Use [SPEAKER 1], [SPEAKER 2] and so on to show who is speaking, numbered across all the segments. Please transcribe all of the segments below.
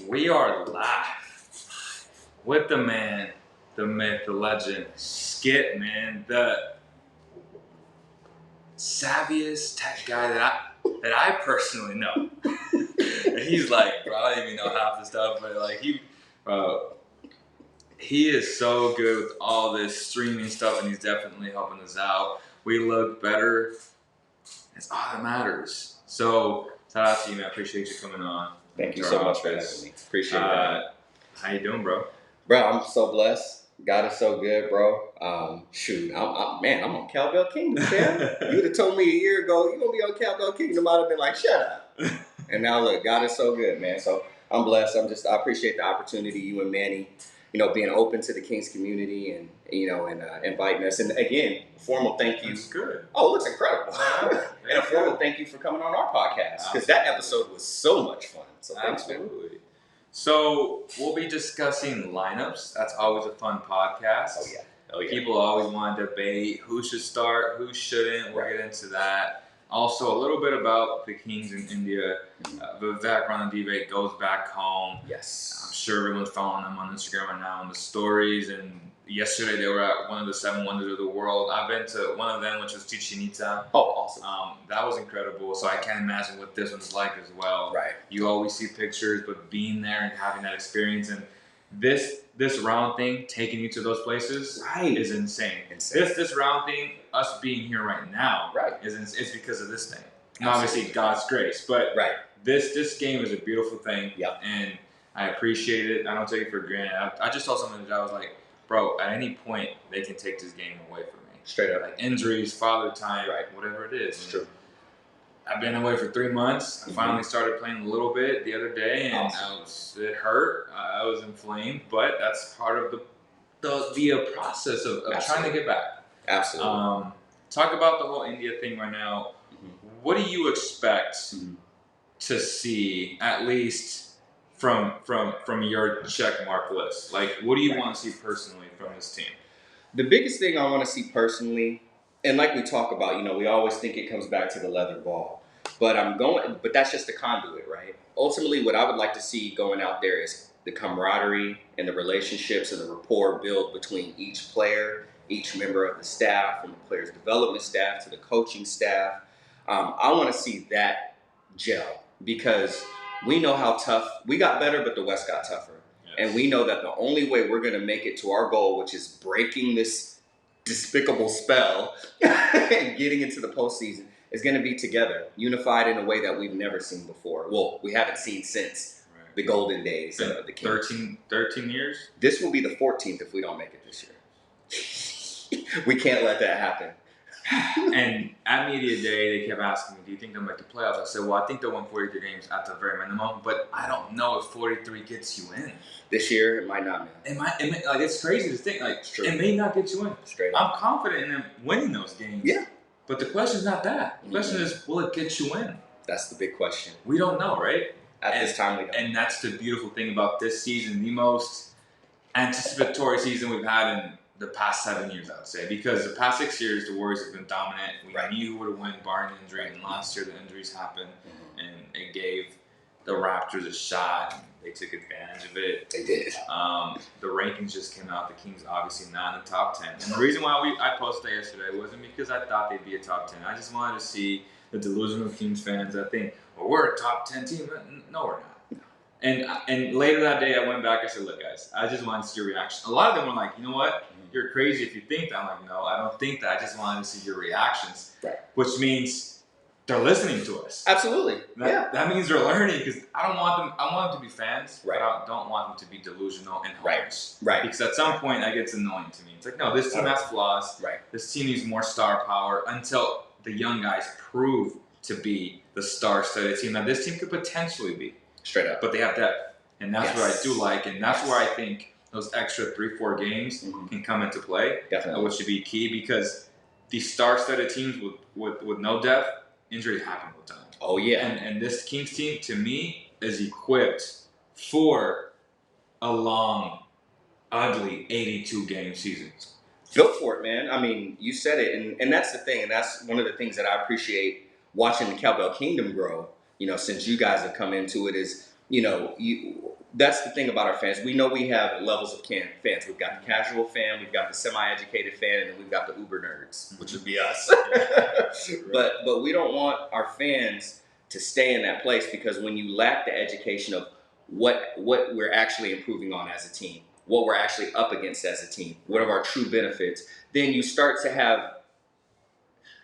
[SPEAKER 1] We are live with the man, the myth, the legend, Skip, man, the savviest tech guy that I personally know. And he's like, bro, I don't even know half the stuff, but like he is so good with all this streaming stuff, and he's definitely helping us out. We look better. It's all that matters. So shout out to you, man. I appreciate you coming on.
[SPEAKER 2] Thank you so much for having me. Appreciate that.
[SPEAKER 1] How you doing, bro?
[SPEAKER 2] Bro, I'm so blessed. God is so good, bro. I'm on Cowbell Kingdom, man. You would have told me a year ago, you're going to be on Cowbell Kingdom. I'd have been like, shut up. And now look, God is so good, man. So I'm blessed. I appreciate the opportunity, you and Manny, being open to the Kings community and inviting us. And again, a formal thank you.
[SPEAKER 1] That's good.
[SPEAKER 2] Oh, it looks incredible. And a formal thank you for coming on our podcast, because that episode was so much fun. So thanks,
[SPEAKER 1] Absolutely. Man. So we'll be discussing lineups. That's always a fun podcast.
[SPEAKER 2] Oh yeah.
[SPEAKER 1] People always want to debate who should start, who shouldn't. We'll get into that. Also, a little bit about the Kings in India. Vivek Ranadive goes back home.
[SPEAKER 2] Yes.
[SPEAKER 1] I'm sure everyone's following them on Instagram right now on the stories. And yesterday they were at one of the 7 wonders of the world. I've been to one of them, which was Chichen Itza.
[SPEAKER 2] Oh, awesome.
[SPEAKER 1] That was incredible. So I can't imagine what this one's like as well.
[SPEAKER 2] Right.
[SPEAKER 1] You always see pictures, but being there and having that experience, and this round thing taking you to those places is insane. This round thing, us being here right now, is because of this thing. And obviously God's grace, but this game is a beautiful thing.
[SPEAKER 2] Yep.
[SPEAKER 1] And I appreciate it. I don't take it for granted. I just told someone that I was like, bro, at any point they can take this game away from me.
[SPEAKER 2] Straight up.
[SPEAKER 1] Like injuries, father time, whatever it is.
[SPEAKER 2] It's true.
[SPEAKER 1] I've been away for 3 months. I finally started playing a little bit the other day, and it hurt. I was inflamed, but that's part of the process of trying to get back.
[SPEAKER 2] Absolutely.
[SPEAKER 1] Talk about the whole India thing right now. What do you expect to see, at least from your check mark list? Like, what do you want to see personally from this team?
[SPEAKER 2] The biggest thing I want to see personally, and like we talk about, we always think it comes back to the leather ball. But that's just the conduit, right? Ultimately, what I would like to see going out there is the camaraderie and the relationships and the rapport built between each player, each member of the staff, from the players' development staff to the coaching staff. I want to see that gel, because we know how tough we got better, but the West got tougher. Yes. And we know that the only way we're going to make it to our goal, which is breaking this despicable spell and getting into the postseason, is going to be together, unified in a way that we've never seen before. Well, we haven't seen since the golden days of the Kings.
[SPEAKER 1] 13 years?
[SPEAKER 2] This will be the 14th if we don't make it this year. We can't let that happen.
[SPEAKER 1] And at Media Day, they kept asking me, do you think they'll make the playoffs? I said, well, I think they'll win 43 games at the very minimum, but I don't know if 43 gets you in.
[SPEAKER 2] This year, it might not, man.
[SPEAKER 1] It's crazy to think. Like, it may not get you in.
[SPEAKER 2] Straight up.
[SPEAKER 1] I'm confident in them winning those games.
[SPEAKER 2] Yeah. But
[SPEAKER 1] the question is not that. The question is, will it get you in?
[SPEAKER 2] That's the big question.
[SPEAKER 1] We don't know, right?
[SPEAKER 2] At this time, we don't.
[SPEAKER 1] And that's the beautiful thing about this season, the most anticipatory season we've had in the past 7 years, I would say. Because the past 6 years, the Warriors have been dominant. We knew who would have won barring injury. And last year, the injuries happened. And it gave the Raptors a shot. And they took advantage of it.
[SPEAKER 2] They did.
[SPEAKER 1] The rankings just came out. The Kings obviously not in the top 10. And the reason why I posted yesterday wasn't because I thought they'd be a top 10. I just wanted to see the delusional Kings fans that think, well, we're a top 10 team. No, we're not. And later that day, I went back. I said, look, guys, I just wanted to see your reaction. A lot of them were like, you know what? You're crazy if you think that. I'm like, no, I don't think that. I just wanted to see your reactions.
[SPEAKER 2] Right.
[SPEAKER 1] Which means they're listening to us.
[SPEAKER 2] Absolutely.
[SPEAKER 1] That means they're learning, because I want them to be fans,
[SPEAKER 2] but
[SPEAKER 1] I don't want them to be delusional and homers.
[SPEAKER 2] Right.
[SPEAKER 1] Because at some point that gets annoying to me. It's like, no, this team has flaws.
[SPEAKER 2] Right.
[SPEAKER 1] This team needs more star power until the young guys prove to be the star-studded team that this team could potentially be.
[SPEAKER 2] Straight up.
[SPEAKER 1] But they have depth. And that's what I do like. And that's where I think those extra 3-4 games can come into play.
[SPEAKER 2] Definitely.
[SPEAKER 1] Which should be key, because these star-studded teams with no depth, injuries happen all the time.
[SPEAKER 2] Oh, yeah.
[SPEAKER 1] And this Kings team, to me, is equipped for a long, ugly 82-game season.
[SPEAKER 2] Built for it, man. I mean, you said it. And that's the thing. And that's one of the things that I appreciate watching the Cowbell Kingdom grow, since you guys have come into it, is, that's the thing about our fans. We know we have levels of fans. We've got the casual fan, we've got the semi-educated fan, and then we've got the uber nerds, which would be us. But we don't want our fans to stay in that place, because when you lack the education of what we're actually improving on as a team, what we're actually up against as a team, what are our true benefits, then you start to have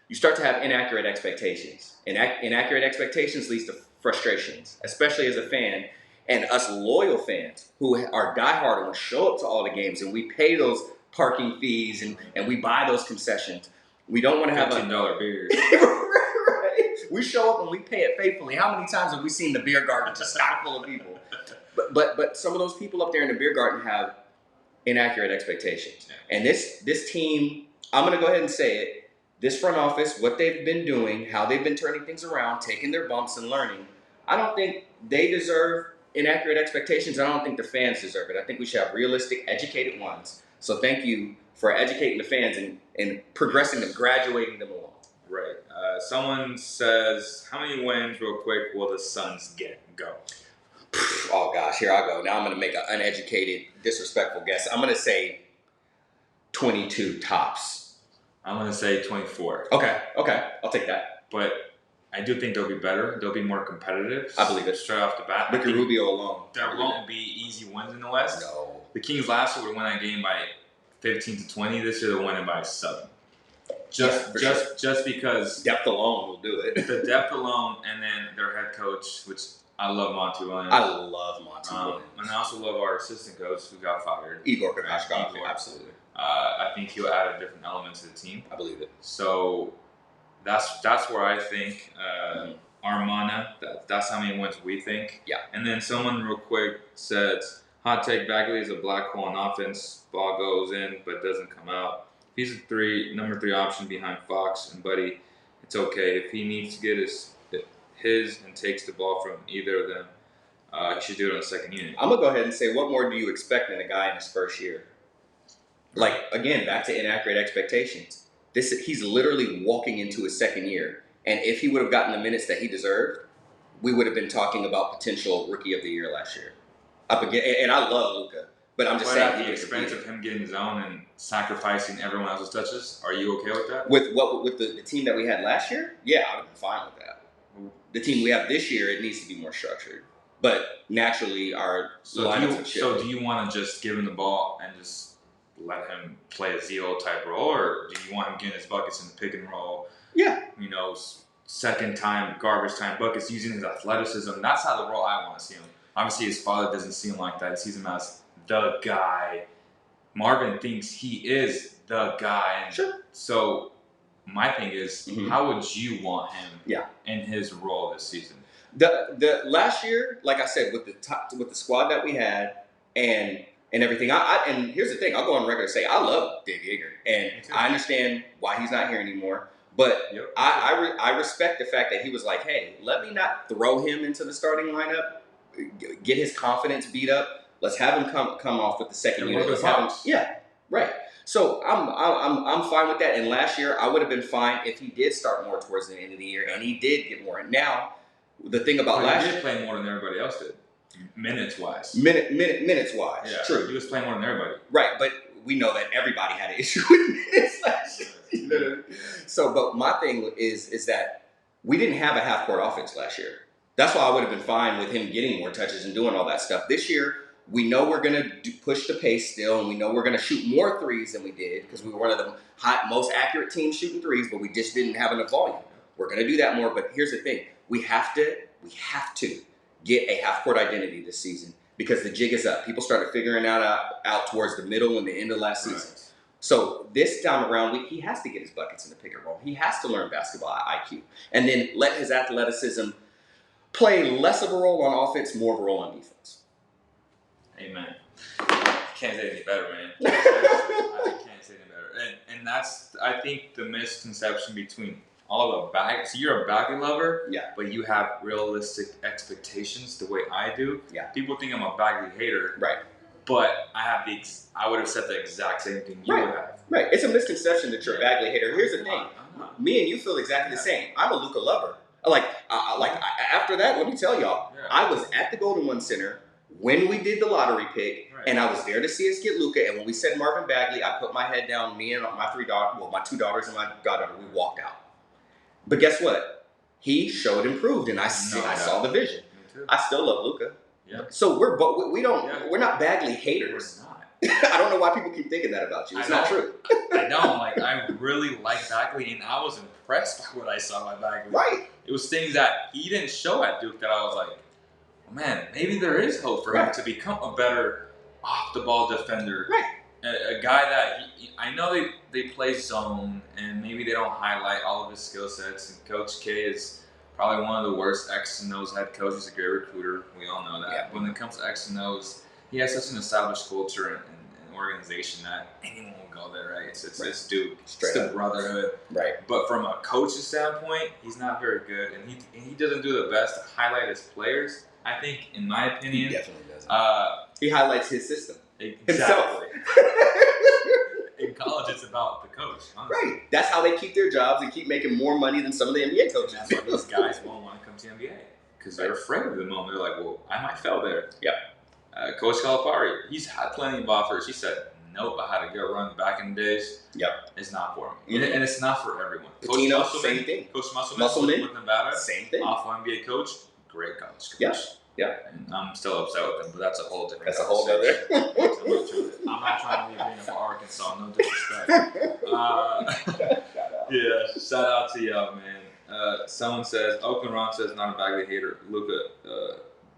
[SPEAKER 2] inaccurate expectations. And inaccurate expectations leads to frustrations, especially as a fan. And us loyal fans who are diehard and will show up to all the games, and we pay those parking fees and we buy those concessions. We don't want to have
[SPEAKER 1] $15 beers.
[SPEAKER 2] Right? We show up and we pay it faithfully. How many times have we seen the beer garden just stock full of people? But some of those people up there in the beer garden have inaccurate expectations. And this team, I'm going to go ahead and say it, this front office, what they've been doing, how they've been turning things around, taking their bumps and learning, I don't think they deserve inaccurate expectations. I don't think the fans deserve it. I think we should have realistic, educated ones. So thank you for educating the fans and progressing them, graduating them along.
[SPEAKER 1] Right. Someone says, how many wins, real quick, will the Suns get? Go.
[SPEAKER 2] Oh, gosh, here I go. Now I'm going to make an uneducated, disrespectful guess. I'm going to say 22 tops.
[SPEAKER 1] I'm going to say 24.
[SPEAKER 2] Okay. I'll take that.
[SPEAKER 1] But I do think they'll be better. They'll be more competitive.
[SPEAKER 2] I believe it.
[SPEAKER 1] Straight off the bat.
[SPEAKER 2] Look at Rubio alone.
[SPEAKER 1] There won't be easy wins in the West.
[SPEAKER 2] No.
[SPEAKER 1] The Kings last year would win that game by 15 to 20. This year they'll win it by 7. Just because
[SPEAKER 2] depth alone will do it.
[SPEAKER 1] The depth alone, and then their head coach, which I love Monty Williams.
[SPEAKER 2] I love Monty Williams.
[SPEAKER 1] And I also love our assistant coach who got fired.
[SPEAKER 2] Igor Kokoschkov. Absolutely.
[SPEAKER 1] I think he'll add a different element to the team.
[SPEAKER 2] I believe it.
[SPEAKER 1] So that's where I think Armana, that's how many wins we think.
[SPEAKER 2] Yeah.
[SPEAKER 1] And then someone real quick said, hot take, Bagley is a black hole on offense. Ball goes in but doesn't come out. He's a number 3 option behind Fox and Buddy. It's okay. If he needs to get his and takes the ball from either of them, he should do it on the second unit.
[SPEAKER 2] I'm going to go ahead and say, what more do you expect in a guy in his first year? Like, again, back to inaccurate expectations. He's literally walking into his second year. And if he would have gotten the minutes that he deserved, we would have been talking about potential Rookie of the Year last year. Up again, and I love Luka, but I'm just saying,
[SPEAKER 1] at the expense of him getting zone and sacrificing everyone else's touches, are you okay with that?
[SPEAKER 2] With the team that we had last year? Yeah, I would have been fine with that. The team we have this year, it needs to be more structured. But naturally, our lineups have shifted.
[SPEAKER 1] So do you want to just give him the ball and just let him play a Zio type role, or do you want him getting his buckets in the pick and roll?
[SPEAKER 2] Yeah.
[SPEAKER 1] Second time, garbage time buckets, using his athleticism. That's how the role I want to see him. Obviously, his father doesn't see him like that. He sees him as the guy. Marvin thinks he is the guy. And
[SPEAKER 2] sure.
[SPEAKER 1] So my thing is, how would you want him in his role this season?
[SPEAKER 2] The last year, like I said, with the squad that we had and everything, and here's the thing, I'll go on record and say I love Dave Yeager, and I understand why he's not here anymore. But I respect the fact that he was like, hey, let me not throw him into the starting lineup, get his confidence beat up. Let's have him come off with the second unit. Yeah, right. So I'm fine with that. And last year I would have been fine if he did start more towards the end of the year, and he did get more. And now the thing about last year,
[SPEAKER 1] he did play more than everybody else did, minutes wise.
[SPEAKER 2] Minutes wise,
[SPEAKER 1] yeah,
[SPEAKER 2] true.
[SPEAKER 1] He was playing more than everybody.
[SPEAKER 2] Right, but we know that everybody had an issue with minutes last year. You know what I mean? So, but my thing is that we didn't have a half-court offense last year. That's why I would have been fine with him getting more touches and doing all that stuff. This year, we know we're going to push the pace still, and we know we're going to shoot more threes than we did because we were one of the most accurate teams shooting threes, but we just didn't have enough volume. We're going to do that more, but here's the thing. We have to get a half-court identity this season because the jig is up. People started figuring out towards the middle and the end of last season. So this time around, he has to get his buckets in the pick and roll. He has to learn basketball IQ. And then let his athleticism play less of a role on offense, more of a role on defense.
[SPEAKER 1] Amen. Can't say any better, man. I can't say any better. And that's, I think, the misconception between all of Bagley. So you're a Bagley lover, but you have realistic expectations the way I do.
[SPEAKER 2] Yeah.
[SPEAKER 1] People think I'm a Bagley hater.
[SPEAKER 2] Right.
[SPEAKER 1] But I would have said the exact same thing you would have.
[SPEAKER 2] Right. It's a misconception that you're a Bagley hater. Here's the thing. Me and you feel exactly the same. I'm a Luka lover. After that, let me tell y'all, I was at the Golden One Center when we did the lottery pick,
[SPEAKER 1] Right.
[SPEAKER 2] and I was there to see us get Luka. And when we said Marvin Bagley, I put my head down. Me and my my 2 daughters and my goddaughter, we walked out. But guess what? He showed improved, and I saw the vision.
[SPEAKER 1] Me too.
[SPEAKER 2] I still love Luka.
[SPEAKER 1] Yeah.
[SPEAKER 2] So we're not Bagley haters.
[SPEAKER 1] We're not.
[SPEAKER 2] I don't know why people keep thinking that about you. It's not true.
[SPEAKER 1] I don't. Like, I really like Bagley, and I was impressed by what I saw by Bagley.
[SPEAKER 2] Right.
[SPEAKER 1] It was things that he didn't show at Duke that I was like, oh, man, maybe there is hope for him to become a better off-the-ball defender.
[SPEAKER 2] Right.
[SPEAKER 1] A guy that, I know they play zone, and maybe they don't highlight all of his skill sets, and Coach K is probably one of the worst X and O's head coaches. He's a great recruiter. We all know that.
[SPEAKER 2] Yeah.
[SPEAKER 1] When it comes to X and O's, he has such an established culture and organization that anyone will go there, right? It's Duke.
[SPEAKER 2] Straight
[SPEAKER 1] it's the
[SPEAKER 2] up.
[SPEAKER 1] brotherhood.
[SPEAKER 2] Right.
[SPEAKER 1] But from a coach's standpoint, he's not very good, and he doesn't do the best to highlight his players. I think, in my opinion,
[SPEAKER 2] He definitely doesn't. He highlights his system.
[SPEAKER 1] Exactly. In college, it's about the coach. Honestly.
[SPEAKER 2] Right. That's how they keep their jobs and keep making more money than some of the NBA coaches.
[SPEAKER 1] And that's why these guys won't want to come to the NBA because they're afraid of the moment. They're like, well, I might fail there.
[SPEAKER 2] Yep.
[SPEAKER 1] Coach Calipari, he's had plenty of offers. He said, nope, I had to go run back in the days.
[SPEAKER 2] Yep.
[SPEAKER 1] It's not for me.
[SPEAKER 2] Mm-hmm.
[SPEAKER 1] And it's not for everyone.
[SPEAKER 2] Patino, same thing.
[SPEAKER 1] Coach Musselman with Nevada.
[SPEAKER 2] Same thing.
[SPEAKER 1] Awful NBA coach. Great college coach.
[SPEAKER 2] Yep. Yeah.
[SPEAKER 1] And I'm still upset with him, but that's a whole different
[SPEAKER 2] That's a whole other.
[SPEAKER 1] I'm not trying to be a for Arkansas. No disrespect. Yeah, shout out to y'all, man. Someone says, Oakland Ron says, not a Bagley hater. Luka,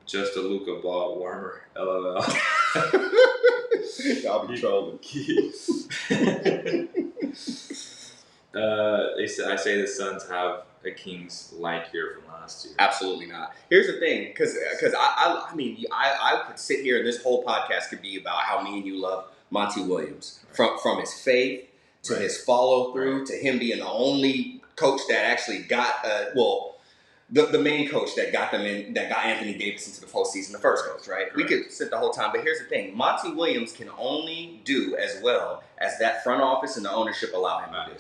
[SPEAKER 1] just a Luka ball warmer. LOL.
[SPEAKER 2] Y'all be trolling.
[SPEAKER 1] I say the Suns have a Kings like here from last year.
[SPEAKER 2] Absolutely not. Here's the thing, because I could sit here and this whole podcast could be about how me and you love Monty Williams, from his faith to his follow through to him being the only coach that actually got the main coach that got Anthony Davis into the postseason, the first coach, right? We could sit the whole time, but here's the thing: Monty Williams can only do as well as that front office and the ownership allow him to do.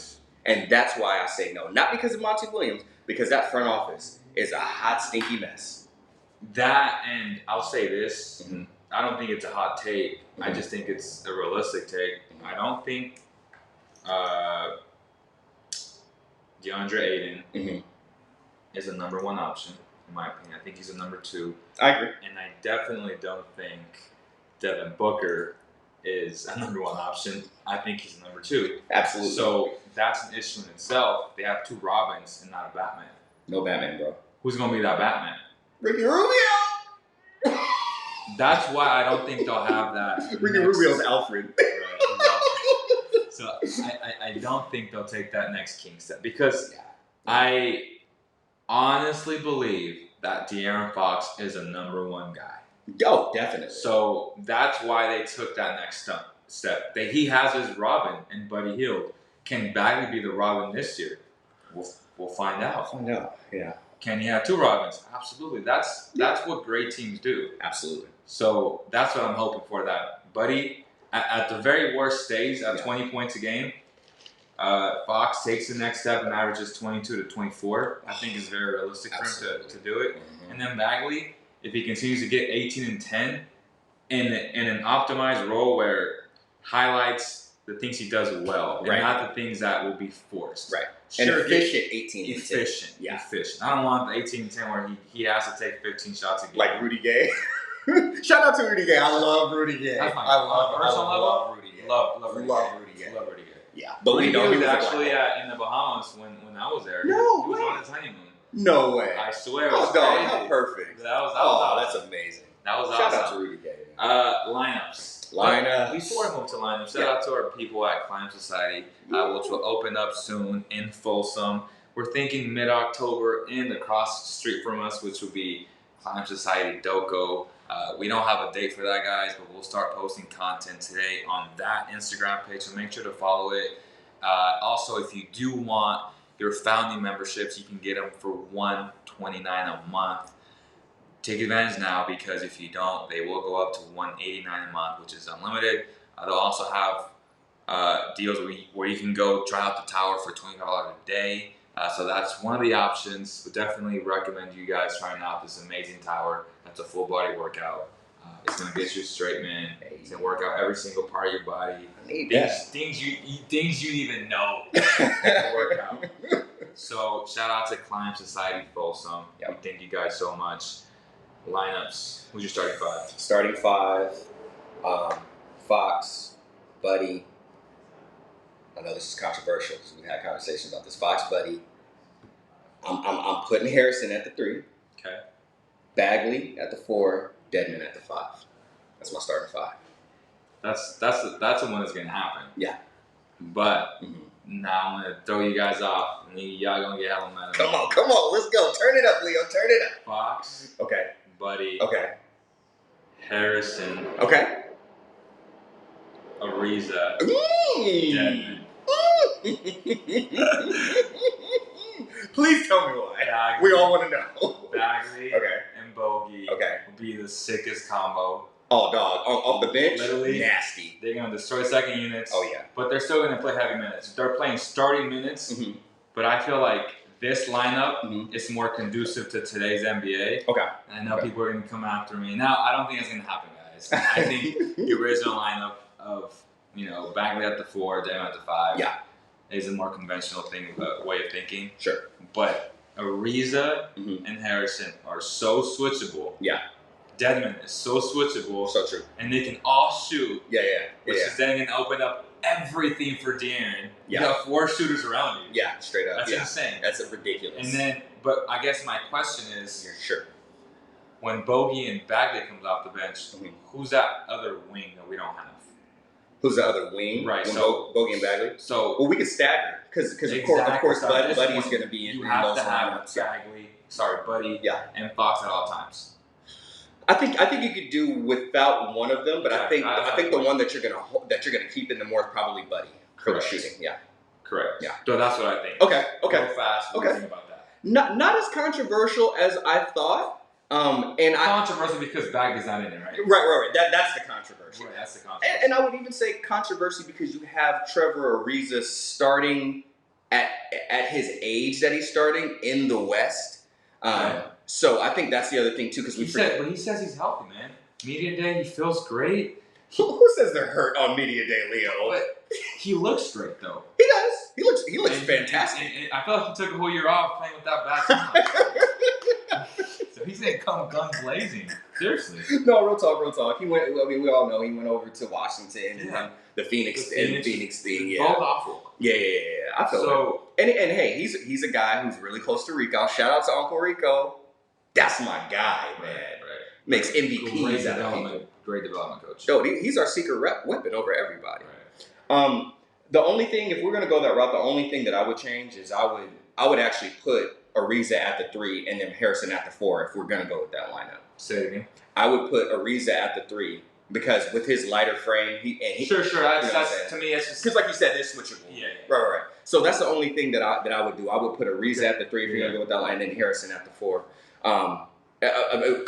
[SPEAKER 2] And that's why I say no. Not because of Monty Williams, because that front office is a hot, stinky mess.
[SPEAKER 1] That, and I'll say this,
[SPEAKER 2] Mm-hmm.
[SPEAKER 1] I don't think it's a hot take.
[SPEAKER 2] Mm-hmm.
[SPEAKER 1] I just think it's a realistic take. I don't think DeAndre Ayton
[SPEAKER 2] Mm-hmm.
[SPEAKER 1] is a number one option, in my opinion. I think he's a number two.
[SPEAKER 2] I agree.
[SPEAKER 1] And I definitely don't think Devin Booker is a number one option. I think he's a number two.
[SPEAKER 2] Absolutely.
[SPEAKER 1] So that's an issue in itself. They have 2 Robins and not a Batman.
[SPEAKER 2] No Batman, bro.
[SPEAKER 1] Who's going to be that Batman?
[SPEAKER 2] Ricky Rubio!
[SPEAKER 1] That's why I don't think they'll have that.
[SPEAKER 2] Ricky Rubio's Alfred.
[SPEAKER 1] Right. So I don't think they'll take that next king step because I honestly believe that De'Aaron Fox is a number one guy.
[SPEAKER 2] Oh, definitely.
[SPEAKER 1] So that's why they took that next step. That he has his Robin and Buddy Hield. Can Bagley be the Robin this year? We'll find out.
[SPEAKER 2] Find out. Yeah.
[SPEAKER 1] Can he have 2 Robins? Absolutely. That's what great teams do.
[SPEAKER 2] Absolutely.
[SPEAKER 1] So that's what I'm hoping for. That Buddy, at the very worst stage, at 20 points a game, Fox takes the next step and averages 22 to 24. I think is very realistic for him to do it.
[SPEAKER 2] Mm-hmm.
[SPEAKER 1] And then Bagley, if he continues to get 18 and 10 in an optimized role where highlights the things he does well and not the things that will be forced.
[SPEAKER 2] Right.
[SPEAKER 1] Sure,
[SPEAKER 2] and efficient 18 and 10.
[SPEAKER 1] Efficient.
[SPEAKER 2] Yeah.
[SPEAKER 1] Efficient. I don't want the 18 and 10 where he has to take 15 shots a game.
[SPEAKER 2] Like Rudy Gay. Shout out to Rudy Gay. I love Rudy Gay.
[SPEAKER 1] That's my
[SPEAKER 2] I love
[SPEAKER 1] Rudy Gay.
[SPEAKER 2] Love
[SPEAKER 1] Love Rudy Gay.
[SPEAKER 2] Love
[SPEAKER 1] Rudy Gay.
[SPEAKER 2] Yeah. But
[SPEAKER 1] he
[SPEAKER 2] we know
[SPEAKER 1] was
[SPEAKER 2] he was
[SPEAKER 1] actually in the Bahamas when I was there.
[SPEAKER 2] No
[SPEAKER 1] he was
[SPEAKER 2] way.
[SPEAKER 1] on his honeymoon.
[SPEAKER 2] No way.
[SPEAKER 1] I swear.
[SPEAKER 2] Oh,
[SPEAKER 1] It
[SPEAKER 2] dog,
[SPEAKER 1] was
[SPEAKER 2] how
[SPEAKER 1] crazy.
[SPEAKER 2] perfect.
[SPEAKER 1] That was awesome.
[SPEAKER 2] That's amazing.
[SPEAKER 1] That was
[SPEAKER 2] Shout
[SPEAKER 1] awesome.
[SPEAKER 2] out to Rudy Gay.
[SPEAKER 1] Lineups.
[SPEAKER 2] Lineups.
[SPEAKER 1] Before I move to lineups, shout out to our people at Climb Society, which will open up soon in Folsom. We're thinking mid-October and across the street from us, which will be Climb Society Doko. We don't have a date for that, guys, but we'll start posting content today on that Instagram page, so make sure to follow it. Also, if you do want your founding memberships, you can get them for $129 a month. Take advantage now, because if you don't, they will go up to $189 a month, which is unlimited. They'll also have deals where you can go try out the tower for $25 a day. So that's one of the options. Would definitely recommend you guys trying out this amazing tower. That's a full body workout. It's It's gonna get you straight, man. It's gonna work out every single part of your body.
[SPEAKER 2] I need that.
[SPEAKER 1] Things you even know to work out. So shout out to Climb Society Folsom.
[SPEAKER 2] Yep.
[SPEAKER 1] We thank you guys so much. Lineups. Who's your starting five?
[SPEAKER 2] Starting five, Fox, Buddy. I know this is controversial because we've had conversations about this. Fox, Buddy. I'm putting Harrison at the 3.
[SPEAKER 1] Okay.
[SPEAKER 2] Bagley at the 4. Dedmon at the 5. That's my starting 5.
[SPEAKER 1] That's the one that's gonna happen.
[SPEAKER 2] Yeah.
[SPEAKER 1] But now I'm gonna throw you guys off, and y'all gonna get hella mad.
[SPEAKER 2] Come on, let's go. Turn it up, Leo. Turn it up.
[SPEAKER 1] Fox.
[SPEAKER 2] Okay.
[SPEAKER 1] Buddy.
[SPEAKER 2] Okay.
[SPEAKER 1] Harrison.
[SPEAKER 2] Okay.
[SPEAKER 1] Ariza. Dedmon.
[SPEAKER 2] Please tell me why.
[SPEAKER 1] Bagley,
[SPEAKER 2] We all want to know.
[SPEAKER 1] Bagley
[SPEAKER 2] Okay.
[SPEAKER 1] and Bogey will be the sickest combo.
[SPEAKER 2] Oh, dog. Off the bench?
[SPEAKER 1] Literally.
[SPEAKER 2] Nasty.
[SPEAKER 1] They're going to destroy second units.
[SPEAKER 2] Oh, yeah.
[SPEAKER 1] But they're still going to play heavy minutes. They're playing starting minutes.
[SPEAKER 2] Mm-hmm.
[SPEAKER 1] But I feel like this lineup is more conducive to today's NBA.
[SPEAKER 2] Okay.
[SPEAKER 1] And I know people are going to come after me. Now, I don't think it's going to happen, guys. I think the original lineup of, Bagley at the 4, Dedmon at the 5 is a more conventional way of thinking.
[SPEAKER 2] Sure.
[SPEAKER 1] But Ariza and Harrison are so switchable.
[SPEAKER 2] Yeah.
[SPEAKER 1] Dedmon is so switchable.
[SPEAKER 2] So true.
[SPEAKER 1] And they can all shoot.
[SPEAKER 2] Yeah.
[SPEAKER 1] Which is then going to open up everything for De'Aaron.
[SPEAKER 2] Yeah.
[SPEAKER 1] You got 4 shooters around you.
[SPEAKER 2] Yeah, straight up.
[SPEAKER 1] That's insane.
[SPEAKER 2] That's ridiculous.
[SPEAKER 1] And then, but I guess my question is,
[SPEAKER 2] sure.
[SPEAKER 1] When Bogey and Bagley comes off the bench, who's that other wing that we don't have?
[SPEAKER 2] Who's the other wing?
[SPEAKER 1] Right.
[SPEAKER 2] So Bogey and Bagley.
[SPEAKER 1] So
[SPEAKER 2] we could stagger because of course Buddy's going to be in those lineups.
[SPEAKER 1] Buddy, and Fox at all times.
[SPEAKER 2] I think you could do without one of them, but I think the one that you're gonna keep in the more is probably Buddy for the shooting. Yeah.
[SPEAKER 1] Correct.
[SPEAKER 2] Yeah.
[SPEAKER 1] So that's what I think.
[SPEAKER 2] Okay.
[SPEAKER 1] Go fast. What do you think about that?
[SPEAKER 2] Not as controversial as I thought.
[SPEAKER 1] Controversial because Bagley's not in it, right?
[SPEAKER 2] Right. That's the controversy.
[SPEAKER 1] Right, that's the controversy.
[SPEAKER 2] And I would even say controversy because you have Trevor Ariza starting at his age that he's starting in the West. So I think that's the other thing too because
[SPEAKER 1] he says he's healthy, man. Media day, he feels great.
[SPEAKER 2] Who says they're hurt on Media Day, Leo?
[SPEAKER 1] But he looks great though.
[SPEAKER 2] He does. He looks fantastic.
[SPEAKER 1] And I feel like he took a whole year off playing with that bad team. So he's gonna come guns blazing. Seriously.
[SPEAKER 2] No, real talk. He went. I mean, we all know he went over to Washington and then the Phoenix thing. Yeah.
[SPEAKER 1] Both awful.
[SPEAKER 2] Yeah. I feel so. And hey, he's a guy who's really close to Rico. Shout out to Uncle Rico. That's my guy, man. Right. Makes MVPs out of people.
[SPEAKER 1] Great development coach.
[SPEAKER 2] Yo, he's our secret weapon over everybody. Right. The only thing, if we're gonna go that route, the only thing that I would change is I would actually put Ariza at the 3 and then Harrison at the 4 if we're gonna go with that lineup.
[SPEAKER 1] Say it again.
[SPEAKER 2] I would put Ariza at the 3 because with his lighter frame,
[SPEAKER 1] sure. That's to me, it's just
[SPEAKER 2] because like you said, they're switchable.
[SPEAKER 1] Yeah.
[SPEAKER 2] Right. So that's the only thing that I would do. I would put Ariza at the 3 if you're gonna go with that line, and then Harrison at the 4.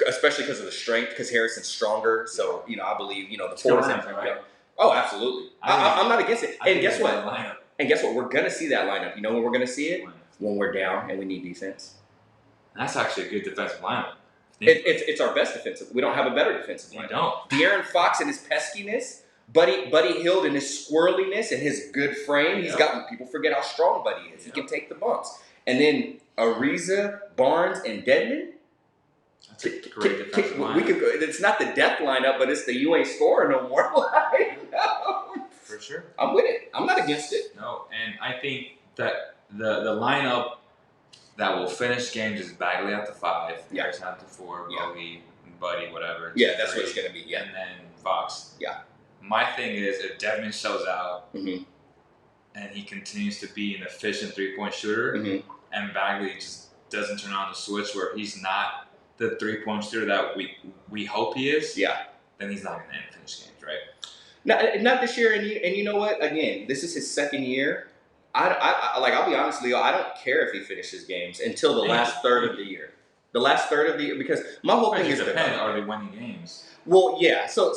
[SPEAKER 2] Especially because of the strength, because Harrison's stronger. So I believe the 4 is right? Oh, absolutely. I'm not against it. And guess what? We're gonna see that lineup. You know when we're gonna see it? When we're down and we need defense.
[SPEAKER 1] That's actually a good defensive lineup.
[SPEAKER 2] It's our best defensive. We don't have a better defensive lineup.
[SPEAKER 1] We don't.
[SPEAKER 2] De'Aaron Fox and his peskiness, Buddy Hield and his squirreliness and his good frame. He's got people forget how strong Buddy is. He can take the bumps. And then Ariza, Barnes, and Dedmon.
[SPEAKER 1] That's a great defensive lineup.
[SPEAKER 2] We could go. It's not the death lineup, but it's the you ain't scoring no more lineup.
[SPEAKER 1] For sure.
[SPEAKER 2] I'm with it. I'm not against it.
[SPEAKER 1] No, and I think that the lineup that will finish games is Bagley at the 5, Harrison at the 4, Bogey, Buddy, whatever.
[SPEAKER 2] Yeah, that's what it's gonna be. Yeah,
[SPEAKER 1] and then Fox.
[SPEAKER 2] Yeah.
[SPEAKER 1] My thing is if Dedmon shows out and he continues to be an efficient 3-point shooter, and Bagley just doesn't turn on the switch where he's not the 3-point shooter that we hope he is, then he's not going to finish games, right?
[SPEAKER 2] Not this year, and you know what? Again, this is his second year. I'll be honest, Leo. I don't care if he finishes games until the last third of the year. The last third of the year, because my whole thing is
[SPEAKER 1] are they winning games?
[SPEAKER 2] Well, yeah. So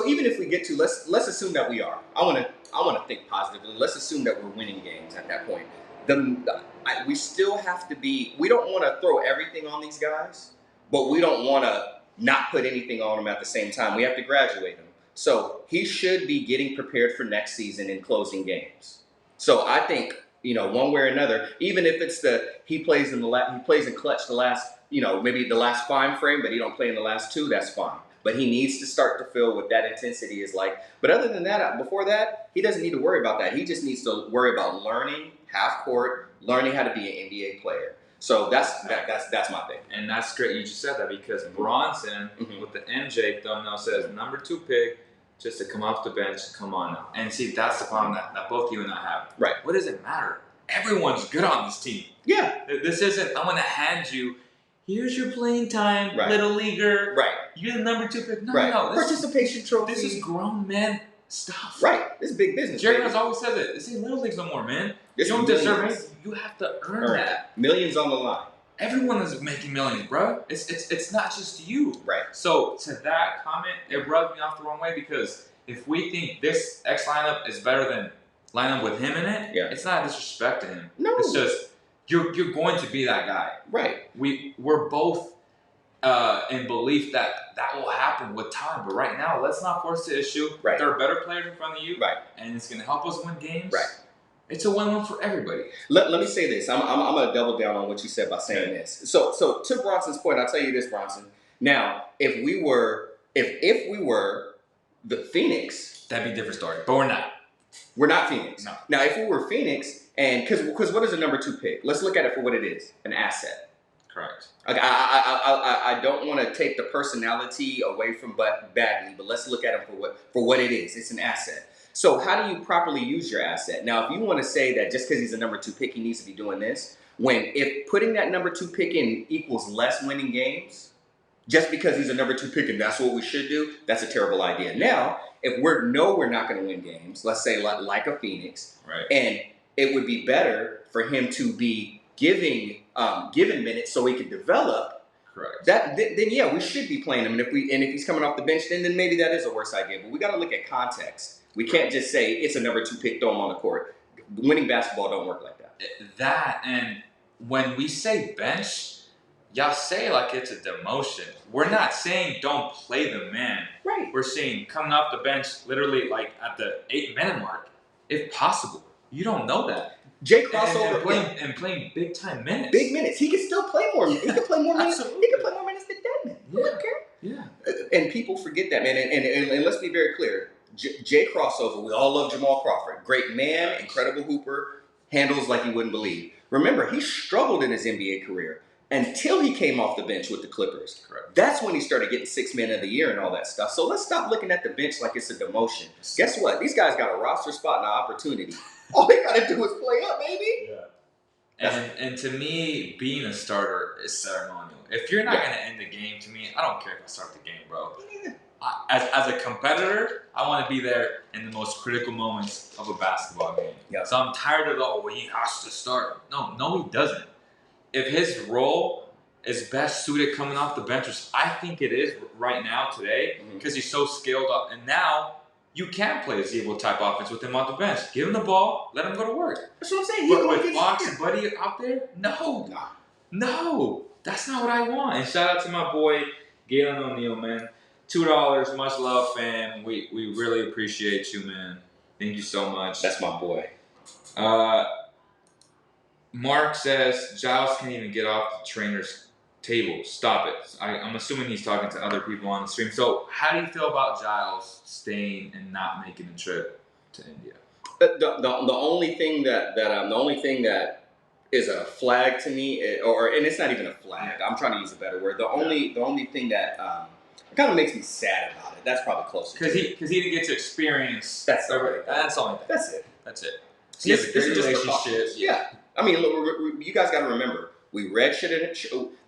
[SPEAKER 2] even if we get to let's assume that we are. I want to think positively. Let's assume that we're winning games at that point. We still have to be. We don't want to throw everything on these guys, but we don't want to not put anything on him at the same time. We have to graduate him. So he should be getting prepared for next season in closing games. So I think, one way or another, even if it's he plays in clutch the last, maybe the last 5 frame, but he don't play in the last 2, that's fine. But he needs to start to feel what that intensity is like. But other than that, before that, he doesn't need to worry about that. He just needs to worry about learning half court, learning how to be an NBA player. So that's my thing.
[SPEAKER 1] And that's great you just said that, because Bronson, with the MJ thumbnail, says number 2 pick, just to come off the bench, come on now. And see, that's the problem that both you and I have.
[SPEAKER 2] Right.
[SPEAKER 1] What does it matter? Everyone's good on this team.
[SPEAKER 2] Yeah.
[SPEAKER 1] This isn't, I'm going to hand you, here's your playing time, little leaguer.
[SPEAKER 2] Right.
[SPEAKER 1] You're the number 2 pick. No.
[SPEAKER 2] Participation trophy.
[SPEAKER 1] This is grown man stuff.
[SPEAKER 2] Right. This is big business.
[SPEAKER 1] Jerry always says it. This ain't little leagues no more, man. You don't deserve it. You have to earn that.
[SPEAKER 2] Millions on the line.
[SPEAKER 1] Everyone is making millions, bro. It's not just you.
[SPEAKER 2] Right.
[SPEAKER 1] So to that comment, it rubbed me off the wrong way, because if we think this X lineup is better than lineup with him in it, it's not disrespect to him.
[SPEAKER 2] No.
[SPEAKER 1] It's just you're going to be that guy.
[SPEAKER 2] Right.
[SPEAKER 1] We're both in belief that will happen with time. But right now, let's not force the issue.
[SPEAKER 2] Right.
[SPEAKER 1] There are better players in front of you.
[SPEAKER 2] Right.
[SPEAKER 1] And it's going to help us win games.
[SPEAKER 2] Right.
[SPEAKER 1] It's a win-win for everybody.
[SPEAKER 2] Let me say this. I'm going to double down on what you said by saying this. So to Bronson's point, I'll tell you this, Bronson. Now, if we were the Phoenix,
[SPEAKER 1] that'd be a different story. But we're not.
[SPEAKER 2] We're not Phoenix.
[SPEAKER 1] No.
[SPEAKER 2] Now, if we were Phoenix, and because what is a number 2 pick? Let's look at it for what it is, an asset.
[SPEAKER 1] Correct.
[SPEAKER 2] I don't want to take the personality away from Bagley, but let's look at him for what it is. It's an asset. So how do you properly use your asset? Now, if you want to say that just because he's a number 2 pick, he needs to be doing this, if putting that number 2 pick in equals less winning games, just because he's a number 2 pick and that's what we should do, that's a terrible idea. Now, if we're not going to win games, let's say like a Phoenix,
[SPEAKER 1] right,
[SPEAKER 2] and it would be better for him to be given minutes so he could develop.
[SPEAKER 1] Correct.
[SPEAKER 2] Then we should be playing him. And if he's coming off the bench, then maybe that is a worse idea. But we got to look at context. We can't just say it's a number 2 pick, throw him on the court. Winning basketball don't work like that.
[SPEAKER 1] That, and when we say bench, y'all say like it's a demotion. We're not saying don't play the man.
[SPEAKER 2] Right.
[SPEAKER 1] We're saying coming off the bench literally like at the 8-minute mark, if possible. You don't know that.
[SPEAKER 2] Jay crossover
[SPEAKER 1] and playing big time minutes.
[SPEAKER 2] Big minutes. He can still play more. He can play more minutes. He can play more minutes than Deadman.
[SPEAKER 1] Yeah.
[SPEAKER 2] I don't care.
[SPEAKER 1] Yeah.
[SPEAKER 2] And people forget that, man. And let's be very clear. Jay crossover. We all love Jamal Crawford. Great man, incredible hooper, handles like you wouldn't believe. Remember, he struggled in his NBA career until he came off the bench with the Clippers.
[SPEAKER 1] Correct.
[SPEAKER 2] That's when he started getting 6 men of the year and all that stuff. So let's stop looking at the bench like it's a demotion. Guess what? These guys got a roster spot and an opportunity. All they got to do is play up, baby.
[SPEAKER 1] Yeah. And to me, being a starter is ceremonial. If you're not going to end the game, to me, I don't care if I start the game, bro. As a competitor, I want to be there in the most critical moments of a basketball game.
[SPEAKER 2] Yep.
[SPEAKER 1] So I'm tired of he has to start. No, he doesn't. If his role is best suited coming off the bench, which I think it is right now today, because he's so skilled up, and now you can play a Zebo type offense with him off the bench. Give him the ball, let him go to work.
[SPEAKER 2] That's what I'm saying.
[SPEAKER 1] But with Fox and Buddy out there, no, that's not what I want. And shout out to my boy Galen O'Neal, man. $2, much love, fam. We really appreciate you, man. Thank you so much.
[SPEAKER 2] That's my boy.
[SPEAKER 1] Mark says Giles can't even get off the trainer's table. Stop it. I'm assuming he's talking to other people on the stream. So how do you feel about Giles staying and not making the trip to India?
[SPEAKER 2] The only thing that is a flag to me, and it's not even a flag. I'm trying to use a better word. The only thing that kind of makes me sad about it. That's probably closer.
[SPEAKER 1] Because he didn't get to experience.
[SPEAKER 2] That's
[SPEAKER 1] all right. That's all.
[SPEAKER 2] That's it.
[SPEAKER 1] He has a great relationship.
[SPEAKER 2] Yeah. I mean, look, you guys got to remember, we redshirted.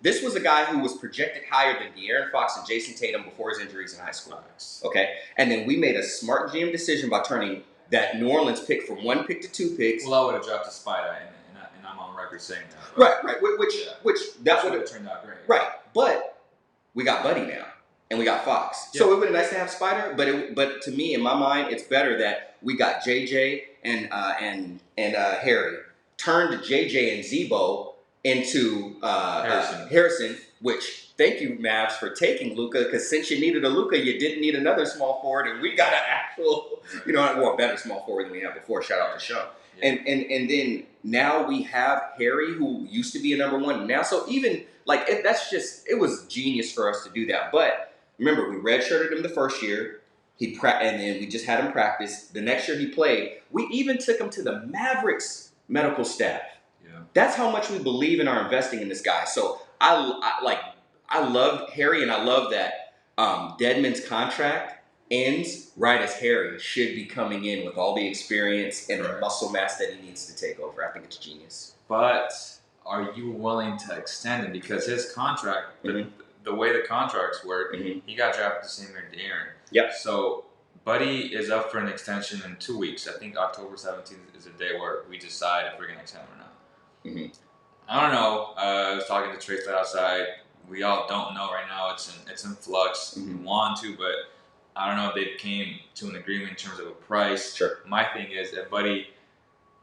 [SPEAKER 2] This was a guy who was projected higher than De'Aaron Fox and Jason Tatum before his injuries in high school. Okay? And then we made a smart GM decision by turning that New Orleans pick from 1 pick to 2 picks.
[SPEAKER 1] Well, I would have dropped a Spider, and I'm on record saying that.
[SPEAKER 2] Right. Which that would have
[SPEAKER 1] turned out great.
[SPEAKER 2] Right. But we got Buddy now. And we got Fox. Yeah. So it would have been nice to have Spider, but to me, in my mind, it's better that we got JJ and Harry. Turned JJ and Zebo into Harrison Which, thank you, Mavs, for taking Luka, because since you needed a Luka, you didn't need another small forward, and we got an actual, a better small forward than we had before. Shout out to Sean. Yeah. And then now we have Harry, who used to be a number one. Now, so even, it was genius for us to do that. But remember, we redshirted him the first year. And then we just had him practice. The next year he played. We even took him to the Mavericks medical staff. Yeah. That's how much we believe in our investing in this guy. So I love Harry, and I love that Dedmon's contract ends right as Harry should be coming in with all the experience and the muscle mass that he needs to take over. I think it's genius.
[SPEAKER 1] But are you willing to extend him? Because his contract, the way the contracts work, he got drafted the same year De'Aaron. Yep. So Buddy is up for an extension in 2 weeks. I think October 17th is the day where we decide if we're going to extend him or not. I don't know. I was talking to Trace outside. We all don't know right now. It's in flux. We want to, but I don't know if they came to an agreement in terms of a price. Sure. My thing is, if Buddy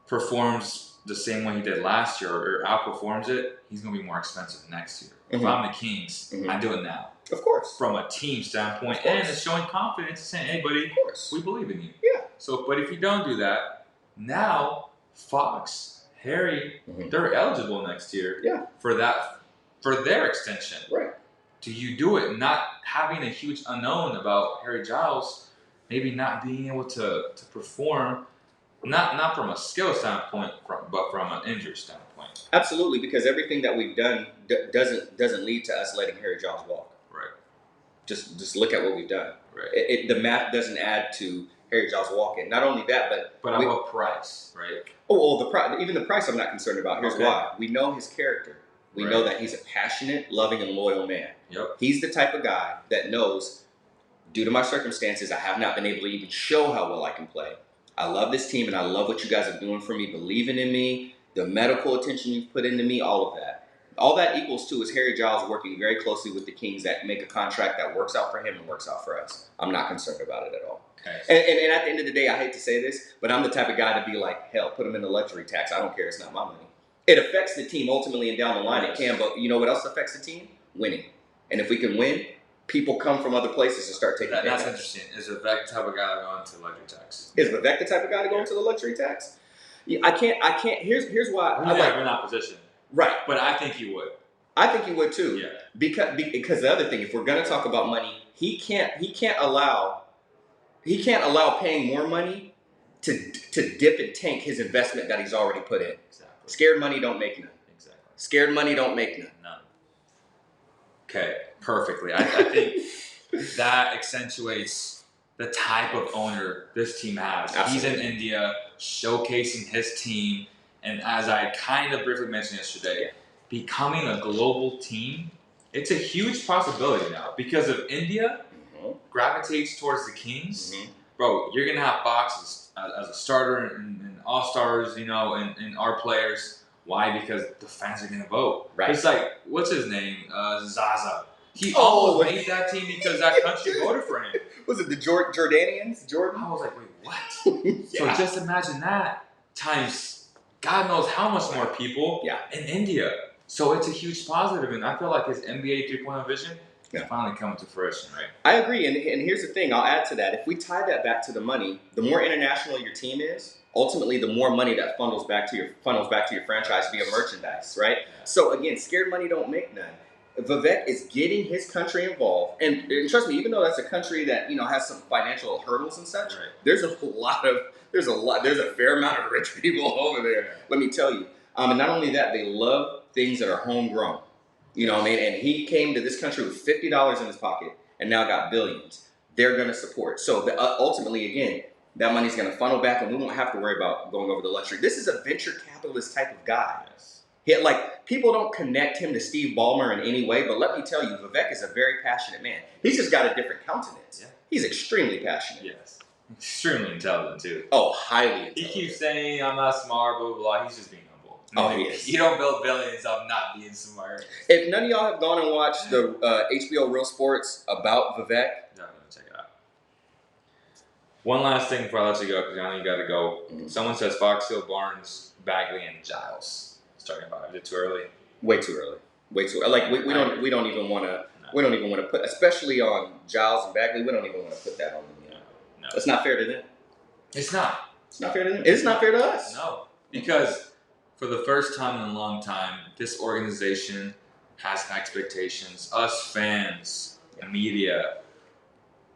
[SPEAKER 1] performs the same way he did last year or outperforms it, he's going to be more expensive next year. If I'm the Kings, I do it now.
[SPEAKER 2] Of course.
[SPEAKER 1] From a team standpoint, and it's showing confidence, saying, "Hey, buddy, we believe in you."
[SPEAKER 2] Yeah.
[SPEAKER 1] So, but if you don't do that, now Fox, Harry, they're eligible next year.
[SPEAKER 2] Yeah.
[SPEAKER 1] For their extension.
[SPEAKER 2] Right.
[SPEAKER 1] Do you do it not having a huge unknown about Harry Giles, maybe not being able to perform, not from a skill standpoint, but from an injury standpoint?
[SPEAKER 2] Absolutely, because everything that we've done doesn't lead to us letting Harry Giles walk.
[SPEAKER 1] Right.
[SPEAKER 2] Just look at what we've done.
[SPEAKER 1] Right.
[SPEAKER 2] The math doesn't add to Harry Giles walking. Not only that,
[SPEAKER 1] but at what price, right?
[SPEAKER 2] Oh, well, even the price I'm not concerned about. Here's why. We know his character. We know that he's a passionate, loving, and loyal man.
[SPEAKER 1] Yep.
[SPEAKER 2] He's the type of guy that knows, due to my circumstances, I have not been able to even show how well I can play. I love this team, and I love what you guys are doing for me, believing in me, the medical attention you've put into me, all of that. All that equals to is Harry Giles working very closely with the Kings that make a contract that works out for him and works out for us. I'm not concerned about it at all. Okay. And at the end of the day, I hate to say this, but I'm the type of guy to be like, hell, put him in the luxury tax. I don't care. It's not my money. It affects the team ultimately, and down the line it can, but you know what else affects the team? Winning. And if we can win, people come from other places and start taking
[SPEAKER 1] That's interesting. Is Vivek the type of guy to go into luxury tax?
[SPEAKER 2] Is Vivek the type of guy to go into the luxury tax? Yeah, I can't. Here's why.
[SPEAKER 1] We're in that position.
[SPEAKER 2] Right.
[SPEAKER 1] But I think he would.
[SPEAKER 2] I think he would too.
[SPEAKER 1] Yeah.
[SPEAKER 2] Because the other thing, if we're gonna talk about money, he can't allow paying more money to dip and tank his investment that he's already put in. Exactly. Scared money don't make none.
[SPEAKER 1] Exactly.
[SPEAKER 2] Scared money don't make none.
[SPEAKER 1] None. Okay, perfectly. I think that accentuates the type of owner this team has. Absolutely. He's in India, showcasing his team, and as I kind of briefly mentioned yesterday, becoming a global team. It's a huge possibility now because if India gravitates towards the Kings, bro, you're gonna have Fox as a starter and all-stars, and our players. Why? Because the fans are gonna vote. Right. It's like, what's his name? Zaza. He almost made that team because that country voted for him.
[SPEAKER 2] Was it the Jordanians? Jordan?
[SPEAKER 1] I was like, wait, what? So just imagine that times God knows how much more people in India. So it's a huge positive, and I feel like his NBA 3.0 vision is finally coming to fruition, right? I agree, and here's the thing. I'll add to that. If we tie that back to the money, the more international your team is, ultimately, the more money that funnels back to your franchise via merchandise, right? Yeah. So again, scared money don't make none. Vivek is getting his country involved, and trust me, even though that's a country that has some financial hurdles and such, there's a fair amount of rich people over there. Let me tell you, and not only that, they love things that are homegrown. You know what I mean? And he came to this country with $50 in his pocket, and now got billions. They're going to support. So ultimately, again, that money's going to funnel back, and we won't have to worry about going over the luxury. This is a venture capitalist type of guy. People don't connect him to Steve Ballmer in any way, but let me tell you, Vivek is a very passionate man. He's just got a different countenance. Yeah. He's extremely passionate. Yes. Extremely intelligent, too.
[SPEAKER 2] Oh, highly intelligent.
[SPEAKER 1] He keeps saying, I'm not smart, blah, blah, blah. He's just being humble.
[SPEAKER 2] He is.
[SPEAKER 1] You don't build billions of not being smart.
[SPEAKER 2] If none of y'all have gone and watched the HBO Real Sports about Vivek,
[SPEAKER 1] definitely check it out. One last thing before I let you go, because I know you got to go. Someone says Fox, Hill, Barnes, Bagley, and Giles. Starting 5. Is it too early?
[SPEAKER 2] Way too early. Way too like we don't even want to put, especially on Giles and Bagley. We don't even want to put that on them. You know?
[SPEAKER 1] No.
[SPEAKER 2] It's not fair to them.
[SPEAKER 1] It's not.
[SPEAKER 2] It's not fair to them. It's not fair to us.
[SPEAKER 1] No, because for the first time in a long time, this organization has expectations. Us fans, the media,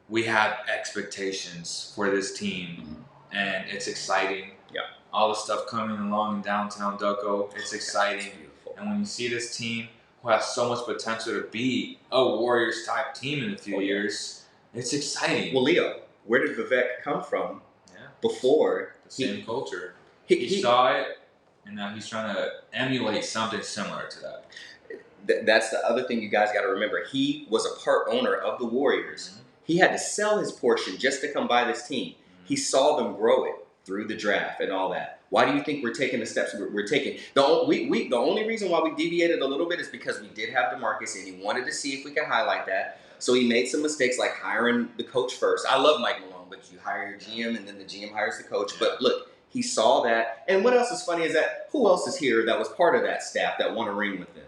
[SPEAKER 1] we have expectations for this team, and it's exciting.
[SPEAKER 2] Yeah.
[SPEAKER 1] All the stuff coming along in downtown Ducko, it's exciting.
[SPEAKER 2] Beautiful.
[SPEAKER 1] And when you see this team who has so much potential to be a Warriors type team in a few years, it's exciting.
[SPEAKER 2] Well, Leo, where did Vivek come from?
[SPEAKER 1] Yeah.
[SPEAKER 2] Before
[SPEAKER 1] The same culture.
[SPEAKER 2] He
[SPEAKER 1] saw it, and now he's trying to emulate something similar to that.
[SPEAKER 2] That's the other thing you guys got to remember. He was a part owner of the Warriors.
[SPEAKER 1] Mm-hmm.
[SPEAKER 2] He had to sell his portion just to come buy this team.
[SPEAKER 1] Mm-hmm.
[SPEAKER 2] He saw them grow it through the draft and all that. Why do you think we're taking the steps we're taking? The only reason why we deviated a little bit is because we did have DeMarcus, and he wanted to see if we could highlight that. So he made some mistakes like hiring the coach first. I love Mike Malone, but you hire your GM, and then the GM hires the coach.
[SPEAKER 1] Yeah.
[SPEAKER 2] But look, he saw that. And what else is funny is that who else is here that was part of that staff that won a ring with them?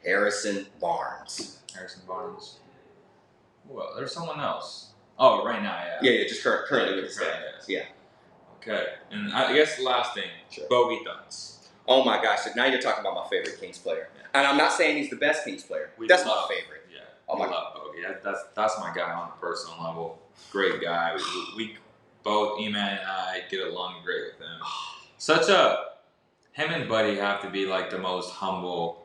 [SPEAKER 2] Harrison Barnes.
[SPEAKER 1] Harrison Barnes. Well, there's someone else. Oh, right now, yeah.
[SPEAKER 2] Yeah, just currently with the staff.
[SPEAKER 1] Yes.
[SPEAKER 2] Yeah.
[SPEAKER 1] Okay, and I guess the last thing,
[SPEAKER 2] Sure.
[SPEAKER 1] Bogey thoughts.
[SPEAKER 2] Oh my gosh! Now you're talking about my favorite Kings player, and I'm not saying he's the best Kings player.
[SPEAKER 1] We
[SPEAKER 2] That's
[SPEAKER 1] love-
[SPEAKER 2] my favorite.
[SPEAKER 1] Yeah,
[SPEAKER 2] Oh my
[SPEAKER 1] love Bogey. That's my guy on a personal level. Great guy. We both, E-Man and I, get along great with him. Him and Buddy have to be like the most humble,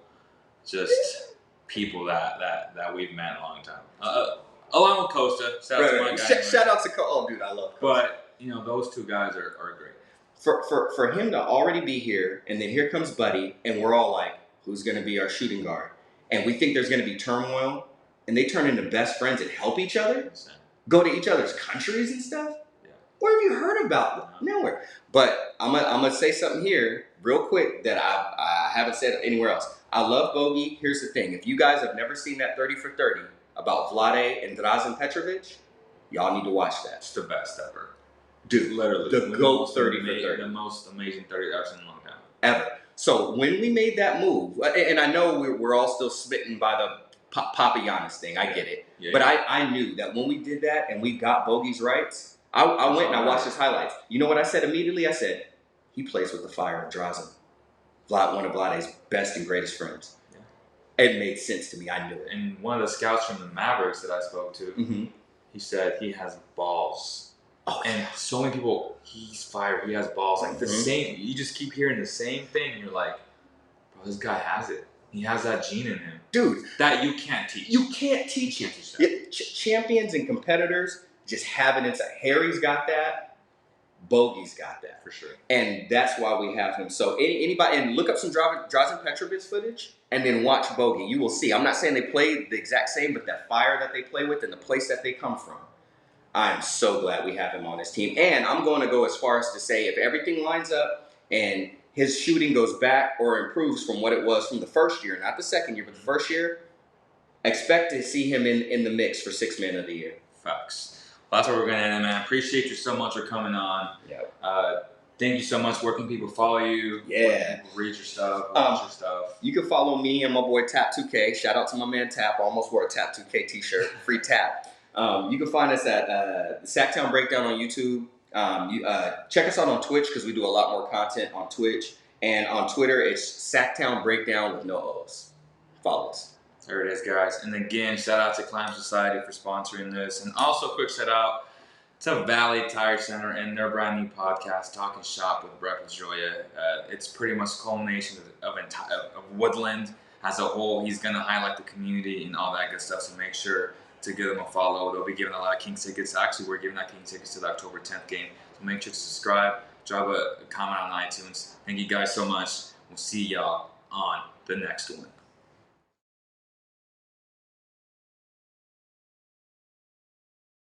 [SPEAKER 1] just people that we've met in a long time. Along with Costa, shout out to my guy.
[SPEAKER 2] Shout out to oh dude, I love. Costa.
[SPEAKER 1] But those two guys are great.
[SPEAKER 2] For him to already be here, and then here comes Buddy, and we're all like, who's going to be our shooting guard? And we think there's going to be turmoil, and they turn into best friends and help each other, go to each other's countries and stuff.
[SPEAKER 1] Yeah.
[SPEAKER 2] Where have you heard about them? Nowhere. But I'm gonna say something here real quick that I haven't said anywhere else. I love Bogey. Here's the thing: if you guys have never seen that 30 for 30 about Vlade and Drazen Petrovic, y'all need to watch that.
[SPEAKER 1] It's the best ever.
[SPEAKER 2] Dude,
[SPEAKER 1] Literally.
[SPEAKER 2] the GOAT 30 for 30.
[SPEAKER 1] The most amazing 30 I've seen in a long time.
[SPEAKER 2] Ever. So when we made that move, and I know we're all still smitten by the Papa Giannis thing. I get it.
[SPEAKER 1] Yeah,
[SPEAKER 2] but I knew that when we did that and we got Bogey's rights, I went and I watched his highlights. You know what I said immediately? I said, he plays with the fire of Drazen. One of Vlade's best and greatest friends. Yeah. It made sense to me. I knew it.
[SPEAKER 1] And one of the scouts from the Mavericks that I spoke to, he said he has balls. Oh, and so many people, he's fired, he has balls. Like the same, you just keep hearing the same thing. And you're like, bro, this guy has it. He has that gene in him.
[SPEAKER 2] Dude.
[SPEAKER 1] That you can't teach.
[SPEAKER 2] You can't teach it. Yeah, champions and competitors just have it inside. Harry's got that. Bogey's got that.
[SPEAKER 1] For sure.
[SPEAKER 2] And that's why we have him. So anybody, and look up some Drazen Petrovic footage and then watch Bogey. You will see. I'm not saying they play the exact same, but that fire that they play with and the place that they come from. I am so glad we have him on this team. And I'm going to go as far as to say if everything lines up and his shooting goes back or improves from what it was from the first year, not the second year, but the first year, expect to see him in the mix for Sixth Man of the Year.
[SPEAKER 1] Facts. Well, that's where we're going to end it, man. Appreciate you so much for coming on.
[SPEAKER 2] Yep.
[SPEAKER 1] Thank you so much. Where can people follow you?
[SPEAKER 2] Yeah.
[SPEAKER 1] Where can people read your stuff, watch your stuff?
[SPEAKER 2] You can follow me and my boy Tap2K. Shout out to my man Tap. I almost wore a Tap2K t-shirt. Free Tap. You can find us at the Sacktown Breakdown on YouTube. Check us out on Twitch because we do a lot more content on Twitch. And on Twitter, it's Sacktown Breakdown with no O's. Follow us.
[SPEAKER 1] There it is, guys. And again, shout out to Climb Society for sponsoring this. And also quick shout out to Valley Tire Center and their brand new podcast, Talking Shop with Brett Joya. It's pretty much a culmination of Woodland as a whole. He's going to highlight the community and all that good stuff. So make sure to give them a follow. They'll be giving a lot of Kings tickets. Actually, we're giving out Kings tickets to the October 10th game. So make sure to subscribe, drop a comment on iTunes. Thank you guys so much. We'll see y'all on the next one.